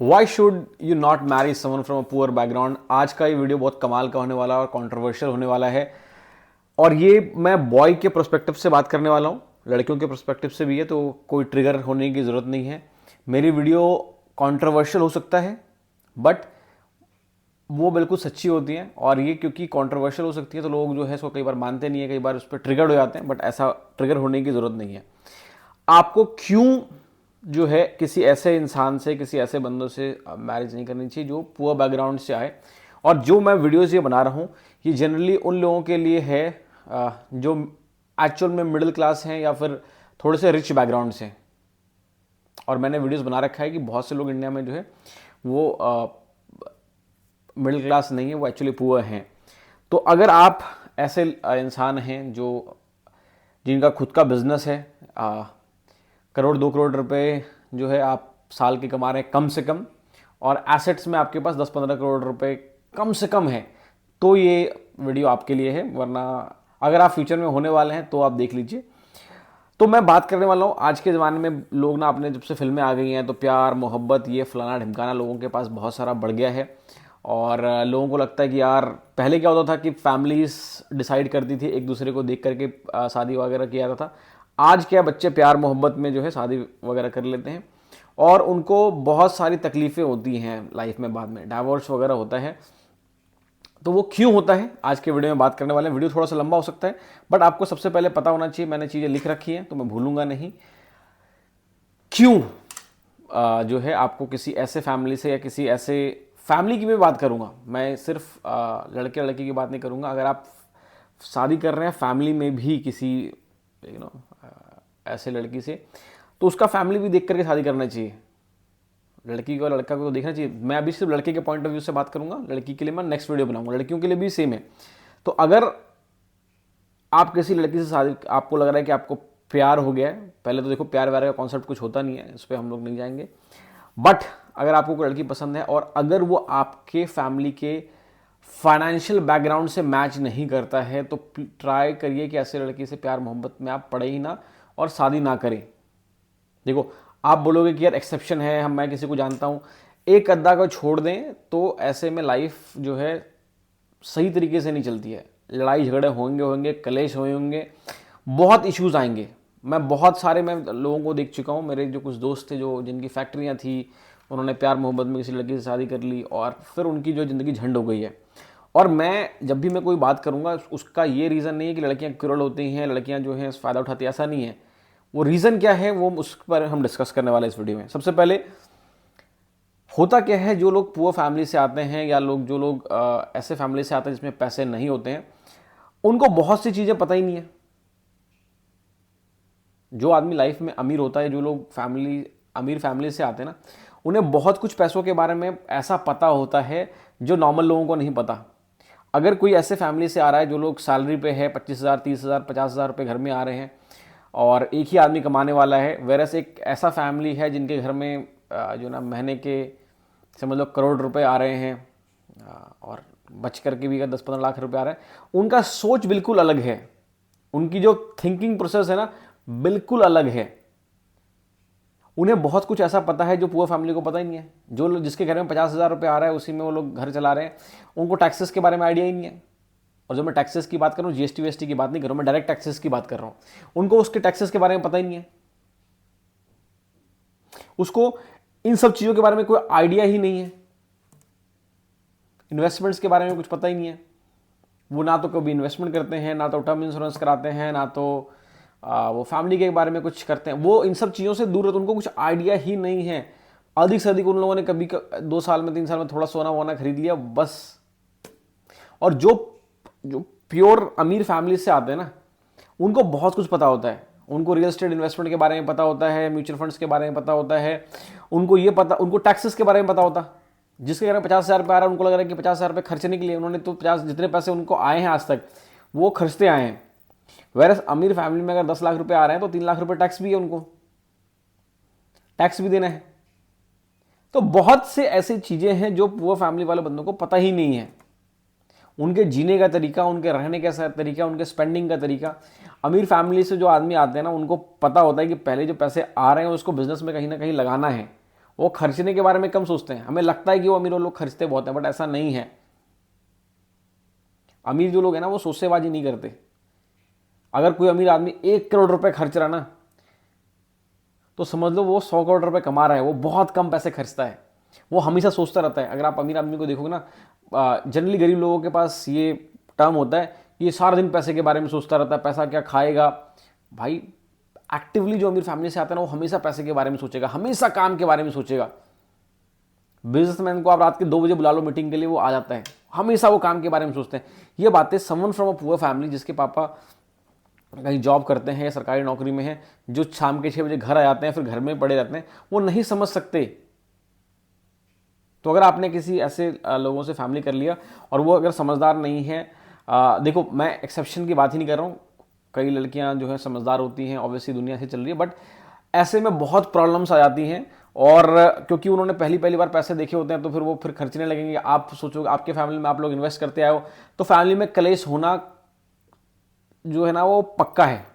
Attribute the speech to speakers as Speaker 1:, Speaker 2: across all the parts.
Speaker 1: Why should you not marry someone from a poor background. आज का ये video बहुत कमाल का होने वाला है और कॉन्ट्रोवर्शियल होने वाला है। और ये मैं बॉय के प्रोस्पेक्टिव से बात करने वाला हूँ, लड़कियों के प्रोस्पेक्टिव से भी है, तो कोई ट्रिगर होने की ज़रूरत नहीं है। मेरी वीडियो कॉन्ट्रोवर्शियल हो सकता है बट वो बिल्कुल सच्ची होती है। और ये क्योंकि कॉन्ट्रोवर्शियल हो सकती है तो लोग जो है इसको कई बार मानते नहीं है, कई बार उस पर ट्रिगर्ड हो जाते हैं, बट ऐसा ट्रिगर होने की ज़रूरत नहीं है। आपको क्यों जो है किसी ऐसे इंसान से, किसी ऐसे बंदों से मैरिज नहीं करनी चाहिए जो पुअर बैकग्राउंड से आए। और जो मैं वीडियोस ये बना रहा हूँ ये जनरली उन लोगों के लिए है जो एक्चुअल में मिडिल क्लास हैं या फिर थोड़े से रिच बैकग्राउंड से। और मैंने वीडियोस बना रखा है कि बहुत से लोग इंडिया में जो है वो मिडिल क्लास नहीं है, वो एक्चुअली पुअर हैं। तो अगर आप ऐसे इंसान हैं जो जिनका खुद का बिजनेस है, करोड़ 2 करोड़ रुपए जो है आप साल के कमा रहे हैं कम से कम, और एसेट्स में आपके पास 10-15 करोड़ रुपए कम से कम है, तो ये वीडियो आपके लिए है। वरना अगर आप फ्यूचर में होने वाले हैं तो आप देख लीजिए। तो मैं बात करने वाला हूँ, आज के ज़माने में लोग ना अपने जब से फिल्में आ गई हैं तो प्यार मोहब्बत ये फलाना ढिमकाना लोगों के पास बहुत सारा बढ़ गया है। और लोगों को लगता है कि यार पहले क्या होता था कि फैमिलीज डिसाइड करती थी, एक दूसरे को देख करके शादी वगैरह किया जाता था। आज क्या बच्चे प्यार मोहब्बत में जो है शादी वगैरह कर लेते हैं और उनको बहुत सारी तकलीफ़ें होती हैं लाइफ में, बाद में डाइवोर्स वगैरह होता है। तो वो क्यों होता है आज के वीडियो में बात करने वाले हैं। वीडियो थोड़ा सा लंबा हो सकता है बट आपको सबसे पहले पता होना चाहिए, मैंने चीज़ें लिख रखी हैं तो मैं भूलूंगा नहीं, क्यों जो है आपको किसी ऐसे फैमिली से या किसी ऐसे फैमिली की भी बात करूंगा। मैं सिर्फ लड़के लड़की की बात नहीं करूंगा। अगर आप शादी कर रहे हैं फैमिली में भी किसी ऐसे लड़की से, तो उसका फैमिली भी देख करके शादी करना चाहिए। लड़की को लड़का को देखना चाहिए। मैं अभी सिर्फ लड़के के पॉइंट ऑफ व्यू से बात करूंगा, लड़की के लिए मैं नेक्स्ट वीडियो बनाऊंगा। लड़कियों के लिए भी सेम है। तो अगर आप किसी लड़की से शादी, आपको लग रहा है कि आपको प्यार हो गया है, पहले तो देखो प्यार व्यार का कॉन्सेप्ट कुछ होता नहीं है, इस पर हम लोग नहीं जाएंगे। बट अगर आपको कोई लड़की पसंद है और अगर वो आपके फैमिली के फाइनेंशियल बैकग्राउंड से मैच नहीं करता है तो ट्राई करिए कि ऐसे लड़की से प्यार मोहब्बत में आप पड़े ही ना और शादी ना करें। देखो आप बोलोगे कि यार एक्सेप्शन है, मैं किसी को जानता हूँ, एक अद्दा को छोड़ दें तो ऐसे में लाइफ जो है सही तरीके से नहीं चलती है। लड़ाई झगड़े होंगे, कलेश होंगे, बहुत इश्यूज आएंगे। मैं बहुत सारे मैं लोगों को देख चुका हूँ, मेरे जो कुछ दोस्त थे जो जिनकी फैक्ट्रियाँ थी, उन्होंने प्यार मोहब्बत में किसी लड़की से शादी कर ली और फिर उनकी जो ज़िंदगी झंड हो गई है। और मैं जब भी मैं कोई बात करूँगा उसका ये रीज़न नहीं है कि लड़कियाँ क्रूर होती हैं, लड़कियाँ जो हैं फ़ायदा उठाती हैं, ऐसा नहीं है। वो रीज़न क्या है वो उस पर हम डिस्कस करने वाले इस वीडियो में। सबसे पहले होता क्या है, जो लोग पुअर फैमिली से आते हैं या जो लोग ऐसे फैमिली से आते हैं जिसमें पैसे नहीं होते हैं, उनको बहुत सी चीज़ें पता ही नहीं है। जो आदमी लाइफ में अमीर होता है, जो लोग अमीर फैमिली से आते हैं ना, उन्हें बहुत कुछ पैसों के बारे में ऐसा पता होता है जो नॉर्मल लोगों को नहीं पता। अगर कोई ऐसे फैमिली से आ रहा है जो लोग सैलरी पे है, 25,000 30,000 50,000 रुपये घर में आ रहे हैं और एक ही आदमी कमाने वाला है, वेरस एक ऐसा फैमिली है जिनके घर में जो ना महीने के समझ लो करोड़ रुपए आ रहे हैं और बच करके भी अगर 10-15 लाख रुपए आ रहे हैं, उनका सोच बिल्कुल अलग है। उनकी जो थिंकिंग प्रोसेस है ना बिल्कुल अलग है। उन्हें बहुत कुछ ऐसा पता है जो पुअर फैमिली को पता ही नहीं है। जो जिसके घर में 50,000 रुपये आ रहा है उसी में वो लोग घर चला रहे हैं, उनको टैक्सेस के बारे में आइडिया ही नहीं है। और जब मैं टैक्सेस की बात कर रहा हूँ, जीएसटी वीएसटी की बात नहीं कर रहा हूँ, मैं डायरेक्ट टैक्सेस की बात कर रहा हूँ। उनको उसके टैक्सेस के बारे में पता ही नहीं है, उसको इन सब चीज़ों के बारे में कोई आइडिया ही नहीं है। इन्वेस्टमेंट्स के बारे में कुछ पता ही नहीं है। वो ना तो कभी इन्वेस्टमेंट करते हैं, ना तो टर्म इंश्योरेंस कराते हैं, ना तो वो फैमिली के बारे में कुछ करते हैं। वो इन सब चीज़ों से दूर रहते, उनको कुछ आइडिया ही नहीं है। अधिक से अधिक उन लोगों ने कभी 2 साल में 3 साल में थोड़ा सोना वोना खरीद लिया बस। और जो जो प्योर अमीर फैमिली से आते हैं ना, उनको बहुत कुछ पता होता है। उनको रियल एस्टेट इन्वेस्टमेंट के बारे में पता होता है, म्यूचुअल फंड्स के बारे में पता होता है, उनको ये पता, उनको टैक्सेस के बारे में पता होता। जिसके घर में 50,000 रुपये आ रहा है उनको लग रहा है कि 50,000 रुपये खर्चने के लिए उन्होंने तो 50 जितने पैसे उनको आए हैं आज तक वो खर्चते आए हैं। वैरस अमीर फैमिली में अगर 10 लाख रुपए आ रहे हैं तो 3 लाख रुपए टैक्स भी है, उनको टैक्स भी देना है। तो बहुत से ऐसी चीजें हैं जो पुअर फैमिली वाले बंदों को पता ही नहीं है। उनके जीने का तरीका, उनके रहने का तरीका, उनके स्पेंडिंग का तरीका। अमीर फैमिली से जो आदमी आते हैं ना, उनको पता होता है कि पहले जो पैसे आ रहे हैं उसको बिजनेस में कहीं ना कहीं लगाना है। वो खर्चने के बारे में कम सोचते हैं। हमें लगता है कि वो अमीर लोग खर्चते बहुत हैं, बट ऐसा नहीं है। अमीर जो लोग हैं ना वो सोचेबाजी नहीं करते। अगर कोई अमीर आदमी 1 करोड़ रुपए खर्च रहा ना, तो समझ लो वो 100 करोड़ रुपए कमा रहा है। वो बहुत कम पैसे खर्चता है, वो हमेशा सोचता रहता है। अगर आप अमीर आदमी को देखोगे ना, जनरली गरीब लोगों के पास ये टर्म होता है कि ये सारा दिन पैसे के बारे में सोचता रहता है, पैसा क्या खाएगा। भाई एक्टिवली जो अमीर फैमिली से आता है ना, वो हमेशा पैसे के बारे में सोचेगा, हमेशा काम के बारे में सोचेगा। बिजनेसमैन को आप रात के 2 बजे बुला लो मीटिंग के लिए, वो आ जाता है। हमेशा वो काम के बारे में सोचते हैं। ये बातें someone from a poor family, जिसके पापा कहीं जॉब करते हैं या सरकारी नौकरी में हैं, जो शाम के 6 बजे घर आ जाते हैं, फिर घर में पड़े रहते हैं, वो नहीं समझ सकते। तो अगर आपने किसी ऐसे लोगों से फैमिली कर लिया और वो अगर समझदार नहीं है, देखो मैं एक्सेप्शन की बात ही नहीं कर रहा हूँ, कई लड़कियां जो है समझदार होती हैं, ऑब्वियसली दुनिया से चल रही है, बट ऐसे में बहुत प्रॉब्लम्स आ जाती हैं। और क्योंकि उन्होंने पहली बार पैसे देखे होते हैं, तो फिर वो फिर खर्चने लगेंगे। आप सोचो, आपके फैमिली में आप लोग इन्वेस्ट करते आए हो, तो फैमिली में कलेश होना जो है ना वो पक्का है।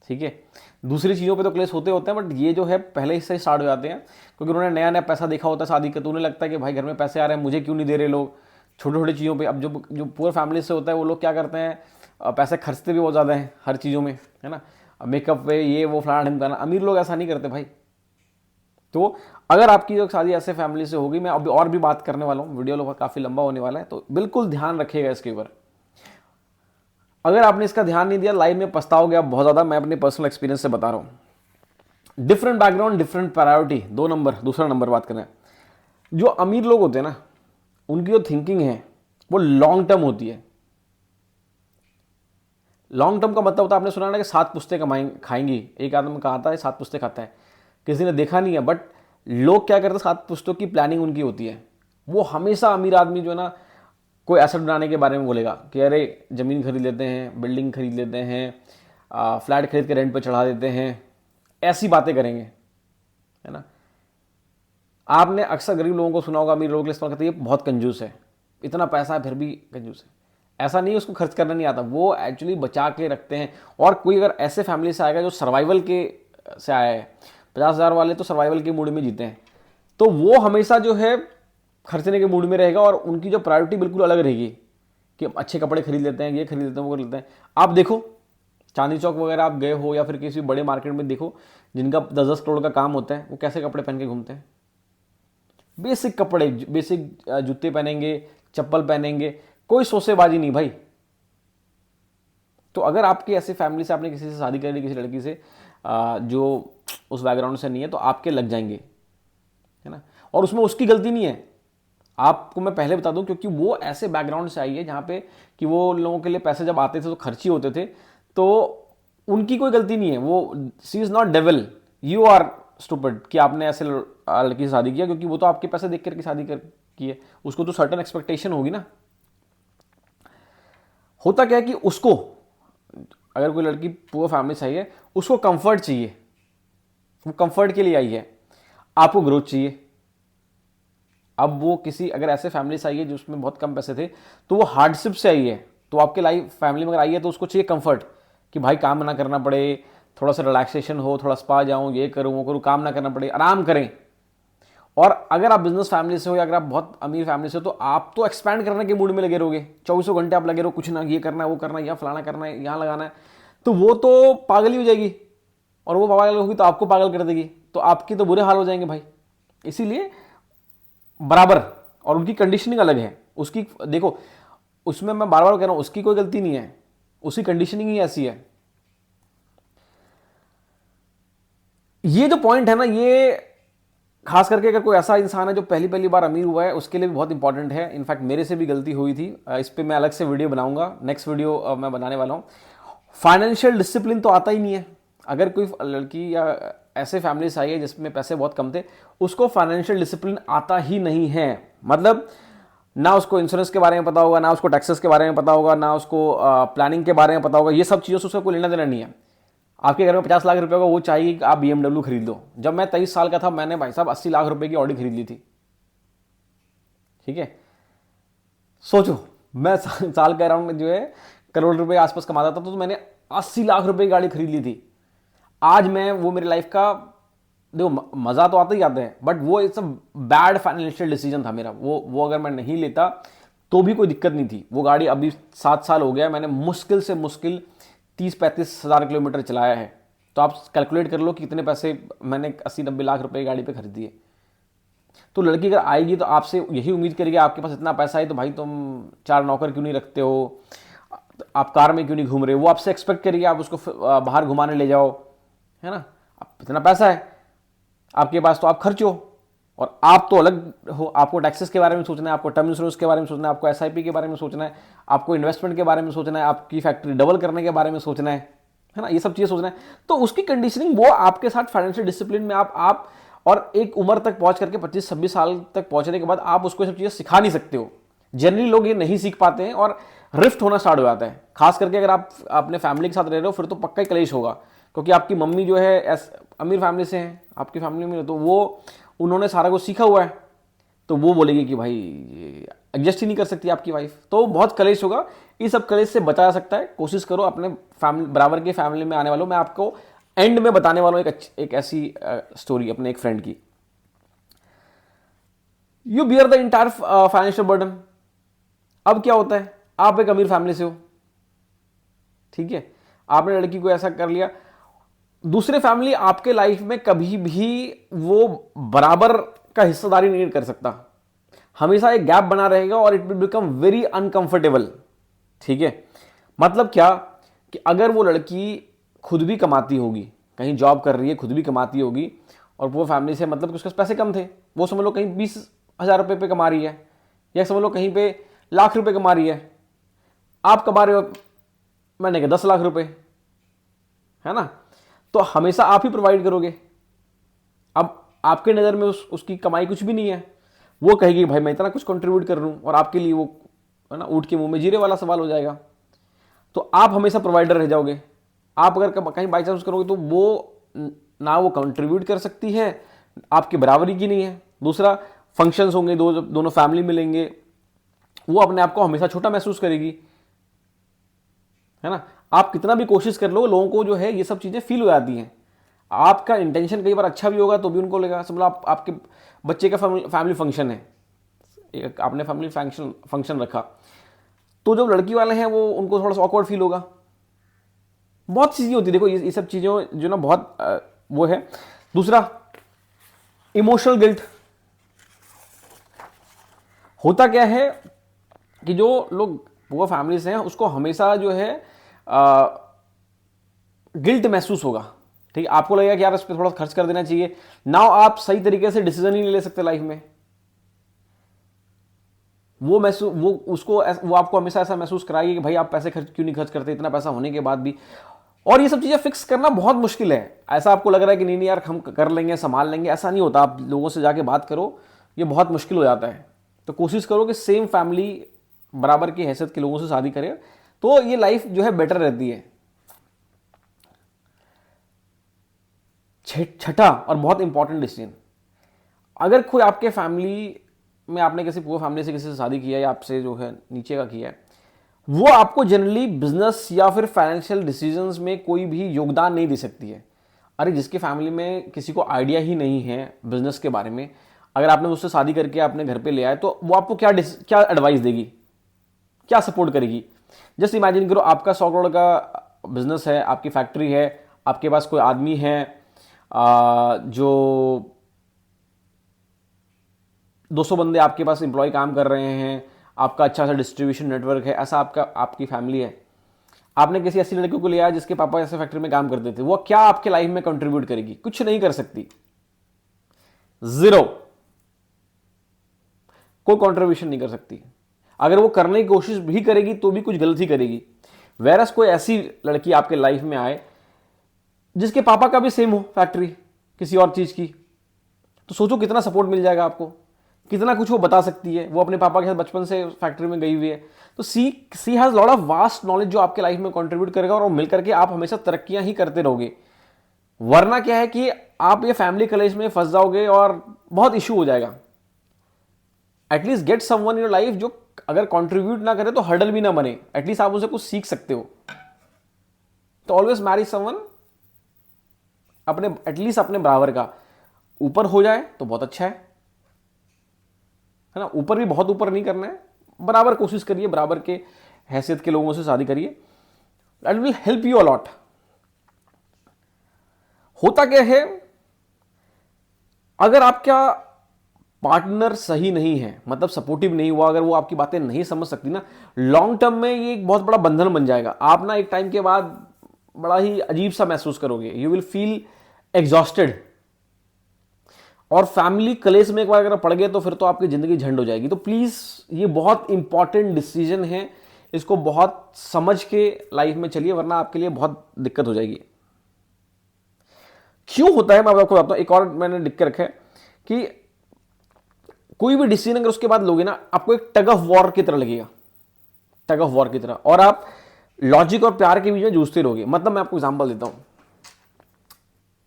Speaker 1: ठीक है, दूसरी चीज़ों पे तो क्लेश होते हैं, बट ये जो है पहले से स्टार्ट हो जाते हैं, क्योंकि उन्होंने नया नया पैसा देखा होता है शादी का। तो उन्हें लगता है कि भाई घर में पैसे आ रहे हैं, मुझे क्यों नहीं दे रहे लोग, छोटी छोटी चीज़ों पे। अब जो पुअर फैमिली से होता है, वो लोग क्या करते हैं, पैसे खर्चते भी बहुत ज़्यादा हैं हर चीज़ों में, है ना, मेकअप पे, ये वो फलाना ढिमकाना। अमीर लोग ऐसा नहीं करते भाई। तो अगर आपकी जो शादी ऐसे फैमिली से होगी, मैं अभी और भी बात करने वाला हूँ, वीडियो लोग काफ़ी लंबा होने वाला है, तो बिल्कुल ध्यान रखिएगा इसके ऊपर। अगर आपने इसका ध्यान नहीं दिया, लाइफ में पछताओगे आप बहुत ज़्यादा। मैं अपने पर्सनल एक्सपीरियंस से बता रहा हूँ। डिफरेंट बैकग्राउंड, डिफरेंट प्रायोरिटी, दूसरा नंबर बात करें। जो अमीर लोग होते हैं ना, उनकी जो थिंकिंग है वो लॉन्ग टर्म होती है। लॉन्ग टर्म का मतलब होता है, आपने सुना ना कि 7 पुश्तें खाएंगी। एक आदमी कहा था 7 पुश्तें खाता है, किसी ने देखा नहीं है, बट लोग क्या करते हैं, 7 पुश्तों की प्लानिंग उनकी होती है। वो हमेशा अमीर आदमी जो है ना, कोई एसेट बनाने के बारे में बोलेगा कि अरे ज़मीन खरीद लेते हैं, बिल्डिंग खरीद लेते हैं, फ्लैट खरीद के रेंट पे चढ़ा देते हैं, ऐसी बातें करेंगे, है ना। आपने अक्सर गरीब लोगों को सुना होगा, अमीर लोगों के लिए इस्तेमाल करते हैं, ये बहुत कंजूस है, इतना पैसा है फिर भी कंजूस है। ऐसा नहीं है उसको खर्च करना नहीं आता, वो एक्चुअली बचा के रखते हैं। और कोई अगर ऐसे फैमिली से आएगा जो सर्वाइवल के से आया है, 50,000 वाले तो सर्वाइवल के मूड में जीते हैं, तो वो हमेशा जो है खर्चने के मूड में रहेगा। और उनकी जो प्रायोरिटी बिल्कुल अलग रहेगी कि अच्छे कपड़े खरीद लेते हैं, ये खरीद लेते हैं, वो खरीद लेते हैं। आप देखो चांदनी चौक वगैरह आप गए हो, या फिर किसी बड़े मार्केट में देखो, जिनका 10-10 करोड़ का काम होता है, वो कैसे कपड़े पहन के घूमते हैं। बेसिक कपड़े, बेसिक जूते पहनेंगे, चप्पल पहनेंगे, कोई सोसेबाजी नहीं भाई। तो अगर आपकी ऐसी फैमिली से आपने किसी से शादी कर ली, किसी लड़की से जो उस बैकग्राउंड से नहीं है, तो आपके लग जाएंगे, है ना। और उसमें उसकी गलती नहीं है, आपको मैं पहले बता दूं, क्योंकि वो ऐसे बैकग्राउंड से आई है जहां पे कि वो लोगों के लिए पैसे जब आते थे तो खर्ची होते थे, तो उनकी कोई गलती नहीं है। वो she is not devil, you are stupid कि आपने ऐसे लड़की से शादी किया, क्योंकि वो तो आपके पैसे देख करके शादी की है। उसको तो सर्टेन एक्सपेक्टेशन होगी ना। होता क्या है कि उसको, अगर कोई लड़की पुअर फैमिली से आई है, उसको कंफर्ट चाहिए, वो कंफर्ट के लिए आई है। आपको ग्रोथ चाहिए। अब वो किसी अगर ऐसे फैमिली से आई है जिसमें बहुत कम पैसे थे, तो वो हार्डशिप से आई है, तो आपके लाइफ फैमिली में अगर आई है, तो उसको चाहिए कंफर्ट कि भाई काम ना करना पड़े, थोड़ा सा रिलैक्सेशन हो, थोड़ा स्पा जाऊं, ये करूं वो करूं, काम ना करना पड़े, आराम करें। और अगर आप बिजनेस फैमिली से हो या अगर आप बहुत अमीर फैमिली से हो, तो आप तो एक्सपैंड करने के मूड में लगे रहोगे। 24 घंटे आप लगे रहो, कुछ ना, ये करना है, वो करना है, यहाँ फलाना करना है, यहाँ लगाना है, तो वो तो पागल ही हो जाएगी। और वो पागल होगी तो आपको पागल कर देगी, तो आपकी तो बुरे हाल हो जाएंगे भाई। इसीलिए बराबर, और उनकी कंडीशनिंग अलग है। उसकी देखो, उसमें मैं बार बार कह रहा हूं, उसकी कोई गलती नहीं है, उसकी कंडीशनिंग ही ऐसी है। ये जो पॉइंट है ना, ये खास करके अगर कोई ऐसा इंसान है जो पहली बार अमीर हुआ है, उसके लिए भी बहुत इंपॉर्टेंट है। इनफैक्ट मेरे से भी गलती हुई थी, इस पर मैं अलग से वीडियो बनाऊंगा, नेक्स्ट वीडियो मैं बनाने वाला हूँ। फाइनेंशियल डिसिप्लिन तो आता ही नहीं है। अगर कोई लड़की या ऐसे फैमिली से आई है जिसमें पैसे बहुत कम थे, उसको फाइनेंशियल डिसिप्लिन आता ही नहीं है। मतलब ना उसको इंश्योरेंस के बारे में पता होगा, ना उसको टैक्सेस के बारे में पता होगा, ना उसको प्लानिंग के बारे में पता होगा। ये सब चीज़ों से उसका कोई लेना देना नहीं है। आपके घर में 50 लाख रुपए का, वो चाहिए कि आप BMW खरीद लो। जब मैं 23 साल का था, मैंने भाई साहब 80 लाख रुपए की ऑडी खरीद ली थी। ठीक है, सोचो, मैं साल का अराउंड जो है करोड़ रुपए आसपास कमाता था, तो मैंने 80 लाख रुपए की गाड़ी खरीद ली थी। आज मैं, वो मेरी लाइफ का देखो मज़ा तो आता ही आता है, बट वो it's a bad financial decision था मेरा। वो अगर मैं नहीं लेता तो भी कोई दिक्कत नहीं थी। वो गाड़ी अभी 7 साल हो गया, मैंने मुश्किल से मुश्किल 30-35 हज़ार किलोमीटर चलाया है। तो आप कैलकुलेट कर लो कि कितने पैसे मैंने 80-90 लाख रुपए की गाड़ी पे खरीदी है। तो लड़की अगर आएगी तो आपसे यही उम्मीद करेगी आपके पास इतना पैसा है तो भाई तुम 4 नौकर क्यों नहीं रखते हो, आप कार में क्यों नहीं घूम रहे हो। वो आपसे एक्सपेक्ट करेगी आप उसको बाहर घुमाने ले जाओ, है ना। अब इतना पैसा है आपके पास तो आप खर्चो। और आप तो अलग हो, आपको टैक्सेस के बारे में सोचना है, आपको टर्म इंश्योरेंस के बारे में सोचना है, आपको एसआईपी के बारे में सोचना है, आपको इन्वेस्टमेंट के बारे में सोचना है, आपकी फैक्ट्री डबल करने के बारे में सोचना है ना, ये सब चीज़ें सोचना है। तो उसकी कंडीशनिंग वो आपके साथ फाइनेंशियल डिसिप्लिन में आप और एक उम्र तक पहुंच करके 25-26 साल तक पहुंचने के बाद आप उसको ये सब चीज़ें सिखा नहीं सकते हो। जनरली लोग ये नहीं सीख पाते हैं और रिफ्ट होना स्टार्ट हो जाता है। खास करके अगर आप अपने फैमिली के साथ रह रहे हो फिर तो पक्का ही क्लेश होगा, क्योंकि आपकी मम्मी जो है अमीर फैमिली से हैं, आपकी फैमिली में, तो वो उन्होंने सारा कुछ सीखा हुआ है। तो वो बोलेगी कि भाई एडजस्ट ही नहीं कर सकती आपकी वाइफ, तो बहुत कलेश होगा। इस सब कलेश से बचा जा सकता है। कोशिश करो अपने फैमिली बराबर के फैमिली में आने वालों। मैं आपको एंड में बताने वाला हूं एक ऐसी स्टोरी अपने एक फ्रेंड की। You bear the entire financial burden. अब क्या होता है, आप एक अमीर फैमिली से हो, ठीक है, आपने लड़की को ऐसा कर लिया, दूसरे फैमिली आपके लाइफ में कभी भी वो बराबर का हिस्सेदारी नहीं कर सकता। हमेशा एक गैप बना रहेगा और it will become very uncomfortable, ठीक है। मतलब क्या कि अगर वो लड़की खुद भी कमाती होगी, कहीं जॉब कर रही है, खुद भी कमाती होगी, और वो फैमिली से मतलब कि उसके पैसे कम थे, वो समझ लो कहीं 20,000 रुपये पे कमा रही है, या समझ लो कहीं पे लाख रुपए कमा रही है, आप कमा रहे हो मैंने कहा 10 लाख रुपए, है ना। तो हमेशा आप ही प्रोवाइड करोगे। अब आपके नज़र में उसकी कमाई कुछ भी नहीं है, वो कहेगी भाई मैं इतना कुछ कंट्रीब्यूट कर रहा हूँ, और आपके लिए वो, है ना, ऊँट के मुंह में जीरे वाला सवाल हो जाएगा। तो आप हमेशा प्रोवाइडर रह जाओगे। आप अगर कहीं बाई चांस करोगे तो वो ना वो कंट्रीब्यूट कर सकती है, आपके बराबरी की नहीं है। दूसरा, फंक्शंस होंगे, दोनों फैमिली मिलेंगे, वो अपने आप को हमेशा छोटा महसूस करेगी, है ना। आप कितना भी कोशिश कर लो, लोगों को जो है ये सब चीज़ें फील हो जाती हैं। आपका इंटेंशन कई बार अच्छा भी होगा तो भी उनको लगेगा, समझो आपके बच्चे का फैमिली फंक्शन है, आपने फैमिली फंक्शन रखा, तो जो लड़की वाले हैं वो उनको थोड़ा सा ऑकवर्ड फील होगा। बहुत चीज़ें होती है, देखो ये सब चीज़ें जो ना बहुत वो है। दूसरा, इमोशनल गिल्ट। होता क्या है कि जो लोग पुअर फैमिली से हैं उसको हमेशा जो है गिल्ट महसूस होगा, ठीक है। आपको लगेगा कि यार इस पर थोड़ा खर्च कर देना चाहिए। नाउ आप सही तरीके से डिसीजन ही नहीं ले सकते लाइफ में। वो आपको हमेशा ऐसा महसूस कराएगी कि भाई आप पैसे क्यों नहीं खर्च करते, इतना पैसा होने के बाद भी। और ये सब चीज़ें फिक्स करना बहुत मुश्किल है। ऐसा आपको लग रहा है कि नहीं यार हम कर लेंगे, संभाल लेंगे, ऐसा नहीं होता। आप लोगों से जाके बात करो, ये बहुत मुश्किल हो जाता है। तो कोशिश करो कि सेम फैमिली बराबर की हैसियत के लोगों से शादी करें, तो ये लाइफ जो है बेटर रहती है। छठा और बहुत इंपॉर्टेंट डिसीजन, अगर कोई आपके फैमिली में, आपने किसी पूरे फैमिली से किसी से शादी किया है या आपसे जो है नीचे का किया है, वो आपको जनरली बिजनेस या फिर फाइनेंशियल डिसीजंस में कोई भी योगदान नहीं दे सकती है। अरे जिसकी फैमिली में किसी को आइडिया ही नहीं है बिजनेस के बारे में, अगर आपने उससे शादी करके अपने घर पे ले आए तो वो आपको क्या एडवाइस देगी, क्या सपोर्ट करेगी। जस्ट इमेजिन करो आपका 100 करोड़ का बिजनेस है, आपकी फैक्ट्री है, आपके पास कोई आदमी है जो 200 बंदे आपके पास एम्प्लॉय काम कर रहे हैं, आपका अच्छा सा डिस्ट्रीब्यूशन नेटवर्क है, ऐसा आपकी फैमिली है। आपने किसी ऐसी लड़की को लिया जिसके पापा ऐसे फैक्ट्री में काम करते थे, वो क्या आपके लाइफ में कंट्रीब्यूट करेगी? कुछ नहीं कर सकती, जीरो, कोई कंट्रीब्यूशन नहीं कर सकती। अगर वो करने की कोशिश भी करेगी तो भी कुछ गलत ही करेगी। वेरस कोई ऐसी लड़की आपके लाइफ में आए जिसके पापा का भी सेम हो फैक्ट्री किसी और चीज की, तो सोचो कितना सपोर्ट मिल जाएगा आपको, कितना कुछ वो बता सकती है। वो अपने पापा के साथ बचपन से फैक्ट्री में गई हुई है, तो she has lot of vast knowledge जो आपके लाइफ में कंट्रीब्यूट करेगा, और वो मिल करके आप हमेशा तरक्कियां ही करते रहोगे। वरना क्या है कि आप ये फैमिली कलेश में फंस जाओगे और बहुत इश्यू हो जाएगा। At least get someone in your life जो अगर कंट्रीब्यूट ना करे तो हर्डल भी ना बने, एटलीस्ट आप उनसे कुछ सीख सकते हो। तो ऑलवेज मैरी समवन एटलीस्ट अपने बराबर का। ऊपर हो जाए तो बहुत अच्छा है ना। ऊपर भी बहुत ऊपर नहीं करना है, बराबर कोशिश करिए, बराबर के हैसियत के लोगों से शादी करिए, that will help you a lot. होता क्या है, अगर आपका पार्टनर सही नहीं है, मतलब सपोर्टिव नहीं हुआ, अगर वो आपकी बातें नहीं समझ सकती ना, लॉन्ग टर्म में ये एक बहुत बड़ा बंधन बन जाएगा। आप ना एक टाइम के बाद बड़ा ही अजीब सा महसूस करोगे, यू विल फील एग्जॉस्टेड। और फैमिली कलेश में एक बार अगर पड़ गए तो फिर तो आपकी जिंदगी झंड हो जाएगी। तो प्लीज ये बहुत इंपॉर्टेंट डिसीजन है, इसको बहुत समझ के लाइफ में चलिए, वरना आपके लिए बहुत दिक्कत हो जाएगी। क्यों होता है मैं आपको बताता हूं। एक और मैंने लिख के रखा है कि कोई भी डिसीजन अगर उसके बाद लोगे ना, आपको एक टग ऑफ वॉर की तरह लगेगा, टग ऑफ वॉर की तरह, और आप लॉजिक और प्यार के बीच में जूझते रहोगे। मतलब मैं आपको एग्जांपल देता हूं,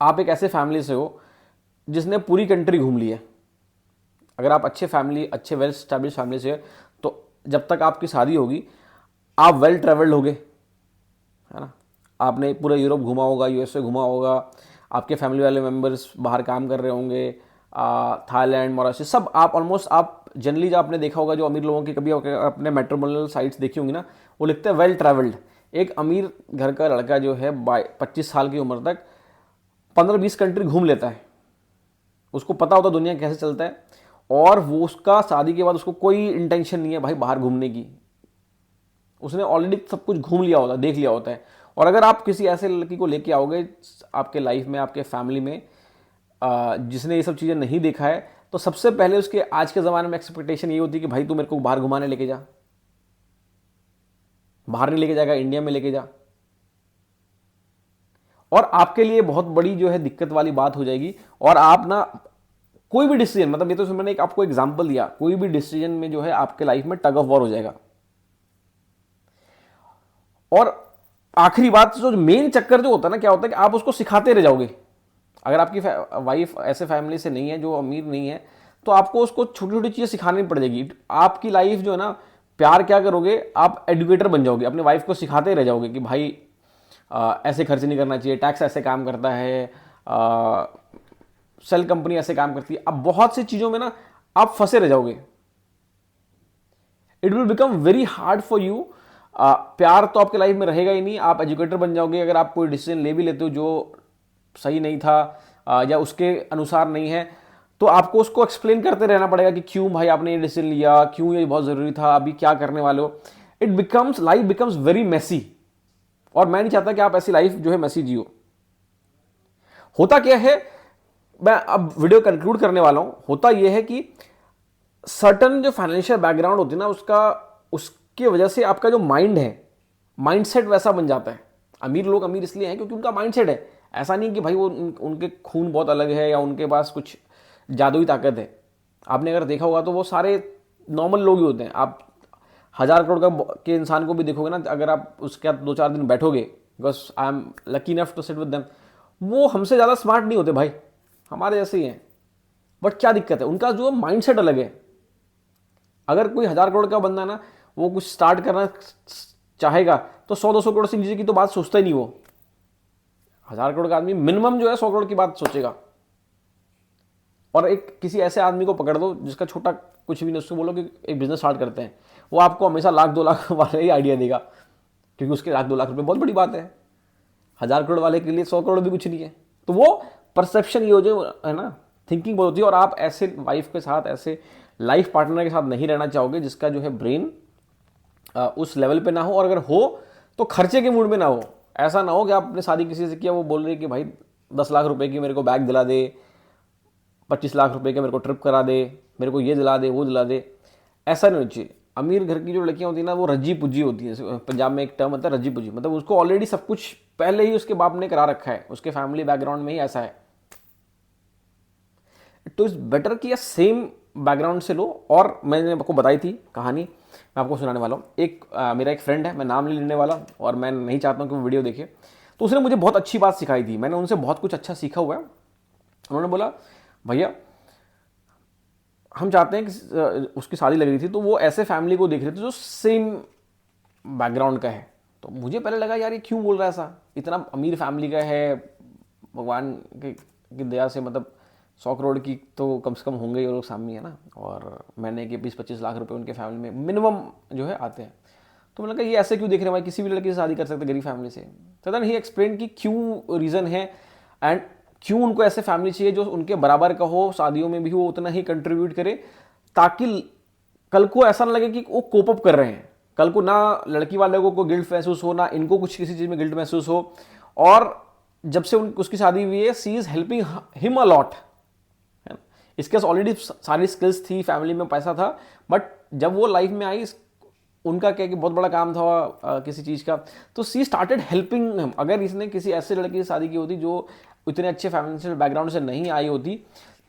Speaker 1: आप एक ऐसे फैमिली से हो जिसने पूरी कंट्री घूम ली है। अगर आप अच्छे फैमिली, अच्छे वेल स्टैब्लिश फैमिली से, तो जब तक आपकी शादी होगी आप वेल ट्रेवल्ड होगे, है ना। आपने पूरा यूरोप घुमा होगा, यूएसए घुमा होगा, आपके फैमिली वाले मेंबर्स बाहर काम कर रहे होंगे, थाईलैंड, मॉरिशस, सब आप ऑलमोस्ट, आप जनरली जो आपने देखा होगा, जो अमीर लोगों की कभी अपने मेट्रोपोलिटन साइट्स देखी होंगी ना, वो लिखते हैं वेल ट्रैवल्ड। एक अमीर घर का लड़का जो है 25 साल की उम्र तक 15-20 कंट्री घूम लेता है, उसको पता होता दुनिया कैसे चलता है, और वो उसका शादी के बाद उसको कोई इंटेंशन नहीं है भाई बाहर घूमने की, उसने ऑलरेडी सब कुछ घूम लिया होता है, देख लिया होता है। और अगर आप किसी ऐसे लड़की को लेके आओगे आपके लाइफ में, आपके फैमिली में, जिसने ये सब चीज़ें नहीं देखा है, तो सबसे पहले उसके आज के ज़माने में एक्सपेक्टेशन ये होती है कि भाई तू मेरे को बाहर घुमाने लेके जा, बाहर नहीं लेके जाएगा, इंडिया में लेके जा। और आपके लिए बहुत बड़ी जो है दिक्कत वाली बात हो जाएगी। और आप ना कोई भी डिसीजन, मतलब ये तो मैंने एक आपको एग्जांपल दिया, कोई भी डिसीजन में जो है आपके लाइफ में टग ऑफ वॉर हो जाएगा। और आखिरी बात, जो मेन चक्कर जो होता है ना, क्या होता है कि आप उसको सिखाते रह जाओगे। अगर आपकी वाइफ ऐसे फैमिली से नहीं है, जो अमीर नहीं है, तो आपको उसको छोटी छोटी चीज़ें सिखानी पड़ेगी। आपकी लाइफ जो है ना, प्यार क्या करोगे, आप एडुकेटर बन जाओगे, अपनी वाइफ को सिखाते रह जाओगे कि भाई ऐसे खर्च नहीं करना चाहिए, टैक्स ऐसे काम करता है, सेल कंपनी ऐसे काम करती है। अब बहुत सी चीज़ों में ना आप फंसे रह जाओगे, it will become very hard for you. प्यार तो आपके लाइफ में रहेगा ही नहीं, आप एजुकेटर बन जाओगे। अगर आप कोई डिसीजन ले भी लेते हो जो सही नहीं था या उसके अनुसार नहीं है, तो आपको उसको एक्सप्लेन करते रहना पड़ेगा कि क्यों भाई आपने ये डिसीजन लिया, क्यों ये बहुत ज़रूरी था, अभी क्या करने वाले हो। लाइफ बिकम्स वेरी मेसी, और मैं नहीं चाहता कि आप ऐसी लाइफ जो है मेसी जियो। होता क्या है, मैं अब वीडियो कंक्लूड करने वाला हूं। होता यह है कि सर्टन जो फाइनेंशियल बैकग्राउंड होती है ना, उसकी वजह से आपका जो माइंड है, माइंडसेट वैसा बन जाता है। अमीर लोग अमीर इसलिए हैं क्योंकि उनका माइंडसेट है ऐसा, नहीं कि भाई वो उनके खून बहुत अलग है या उनके पास कुछ जादुई ताकत है। आपने अगर देखा होगा तो वो सारे नॉर्मल लोग ही होते हैं। आप 1000 करोड़ के इंसान को भी देखोगे ना, अगर आप उसके साथ 2-4 दिन बैठोगे, because I am lucky enough to sit with them, वो हमसे ज़्यादा स्मार्ट नहीं होते भाई, हमारे जैसे ही हैं। बट क्या दिक्कत है, उनका जो माइंडसेट अलग है। अगर कोई 1000 करोड़ का बंदा ना, वो कुछ स्टार्ट करना चाहेगा तो 100-200 करोड़ से नीचे की तो बात सोचता ही नहीं। वो 1000 करोड़ का आदमी मिनिमम जो है 100 करोड़ की बात सोचेगा। और एक किसी ऐसे आदमी को पकड़ दो जिसका छोटा कुछ भी नहीं, उसको बोलो कि एक बिजनेस स्टार्ट करते हैं, वो आपको हमेशा 1,00,000-2,00,000 वाला ही आइडिया देगा, क्योंकि उसके 1,00,000-2,00,000 रुपये बहुत बड़ी बात है। 1000 करोड़ वाले के लिए 100 करोड़ भी कुछ नहीं है। तो वो परसेप्शन ये हो जो है ना, थिंकिंग बहुत होती है। और आप ऐसे वाइफ के साथ, ऐसे लाइफ पार्टनर के साथ नहीं रहना चाहोगे जिसका जो है ब्रेन उस लेवल पे ना हो, और अगर हो तो खर्चे के मूड में ना हो। ऐसा ना हो कि आपने शादी किसी से किया, वो बोल रही कि भाई 10 लाख रुपए की मेरे को बैग दिला दे, 25 लाख रुपए के मेरे को ट्रिप करा दे, मेरे को ये दिला दे, वो दिला दे। ऐसा नहीं होना चाहिए। अमीर घर की जो लड़कियां होती है ना, वो रज्जी पुज्जी होती है। पंजाब में एक टर्म होता है रज्जी पुज्जी, मतलब उसको ऑलरेडी सब कुछ पहले ही उसके बाप ने करा रखा है, उसके फैमिली बैकग्राउंड में ही ऐसा है। तो इट्स बेटर कि या सेम बैकग्राउंड से लो। और मैंने आपको बताई थी कहानी, मैं आपको सुनाने वाला हूँ। मेरा एक फ्रेंड है, मैं नाम नहीं लेने वाला, और मैं नहीं चाहता हूँ कि वो वीडियो देखे। तो उसने मुझे बहुत अच्छी बात सिखाई थी, मैंने उनसे बहुत कुछ अच्छा सीखा हुआ है। उन्होंने बोला भैया हम चाहते हैं कि उसकी शादी लग रही थी, तो वो ऐसे फैमिली को देख रहे थे जो सेम बैकग्राउंड का है। तो मुझे पहले लगा यार ये क्यों बोल रहा है ऐसा, इतना अमीर फैमिली का है, भगवान की दया से मतलब 100 करोड़ की तो कम से कम होंगे ये लोग सामने, है ना, और महीने के 20-25 लाख रुपए उनके फैमिली में मिनिमम जो है आते हैं। तो मैंने कहा ये ऐसे क्यों देख रहे हैं भाई, किसी भी लड़की से शादी कर सकते गरीब फैमिली से। तो देन ही एक्सप्लेन कि क्यों रीज़न है एंड क्यों उनको ऐसे फैमिली चाहिए जो उनके बराबर का हो, शादियों में भी वो उतना ही कंट्रीब्यूट करे, ताकि कल को ऐसा ना लगे कि वो कोप अप कर रहे हैं, कल को ना लड़की वाले को गिल्ट महसूस हो, ना इनको कुछ किसी चीज़ में गिल्ट महसूस हो। और जब से उसकी शादी हुई है, she is helping him a lot, है ना। इसके पास ऑलरेडी सारी स्किल्स थी, फैमिली में पैसा था, बट जब वो लाइफ में आई, उनका क्या कि बहुत बड़ा काम था किसी चीज़ का, तो सी स्टार्टेड हेल्पिंग हिम। अगर इसने किसी ऐसे लड़के से शादी की होती जो इतने अच्छे फाइनेंशियल बैकग्राउंड से नहीं आई होती,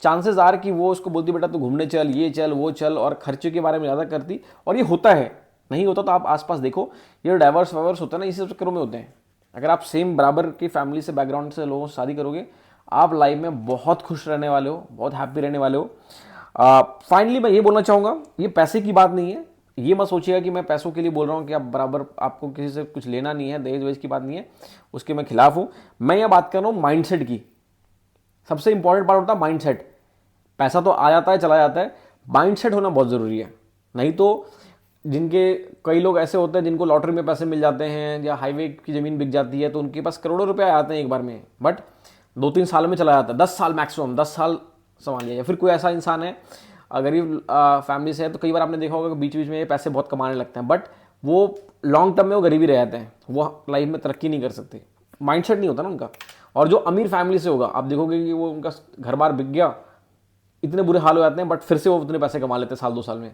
Speaker 1: चांसेस आर कि वो उसको बोलती बेटा तू घूमने चल, ये चल वो चल, और खर्चे के बारे में ज़्यादा करती। और ये होता है, नहीं होता तो आप आसपास देखो, ये डाइवर्स वाइवर्स होता है ना, इसी सब चक्करों में होते हैं। अगर आप सेम बराबर की फैमिली से, बैकग्राउंड से लोगों से शादी करोगे, आप लाइफ में बहुत खुश रहने वाले हो, बहुत हैप्पी रहने वाले हो। फाइनली मैं ये बोलना चाहूँगा, ये पैसे की बात नहीं है, ये मत सोचिएगा कि मैं पैसों के लिए बोल रहा हूँ कि आप बराबर, आपको किसी से कुछ लेना नहीं है, दहेज वहेज की बात नहीं है, उसके मैं खिलाफ हूँ। मैं ये बात कर रहा हूँ माइंडसेट की। सबसे इंपॉर्टेंट पार्ट होता है माइंडसेट। पैसा तो आ जाता है, चला जाता है, माइंडसेट होना बहुत ज़रूरी है। नहीं तो जिनके, कई लोग ऐसे होते हैं जिनको लॉटरी में पैसे मिल जाते हैं या हाईवे की ज़मीन बिक जाती है, तो उनके पास करोड़ों रुपए आते हैं एक बार में, बट 2-3 साल में चला जाता है, 10 साल मैक्सिमम, 10 साल संभालिए। या फिर कोई ऐसा इंसान है गरीब फैमिली से है, तो कई बार आपने देखा होगा कि बीच बीच में ये पैसे बहुत कमाने लगते हैं, बट वो लॉन्ग टर्म में वो गरीबी रह जाते हैं, वो लाइफ में तरक्की नहीं कर सकते, माइंडसेट नहीं होता ना उनका। और जो अमीर फैमिली से होगा, आप देखोगे कि वो, उनका घर बार बिक गया, इतने बुरे हाल हो जाते हैं, बट फिर से वो उतने पैसे कमा लेते हैं साल 2 साल में।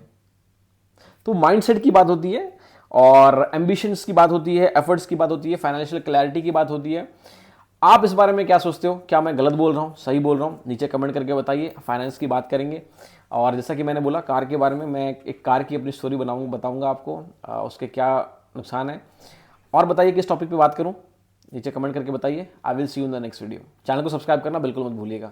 Speaker 1: तो माइंडसेट की बात होती है, और एम्बिशंस की बात होती है, एफर्ट्स की बात होती है, फाइनेंशियल क्लैरिटी की बात होती है। आप इस बारे में क्या सोचते हो? क्या मैं गलत बोल रहा हूँ, सही बोल रहा हूँ? नीचे कमेंट करके बताइए। फाइनेंस की बात करेंगे, और जैसा कि मैंने बोला कार के बारे में, मैं एक कार की अपनी स्टोरी बताऊंगा आपको, उसके क्या नुकसान है। और बताइए किस टॉपिक पे बात करूँ, नीचे कमेंट करके बताइए। I will see you in the next video. Channel को सब्सक्राइब करना बिल्कुल मत भूलिएगा।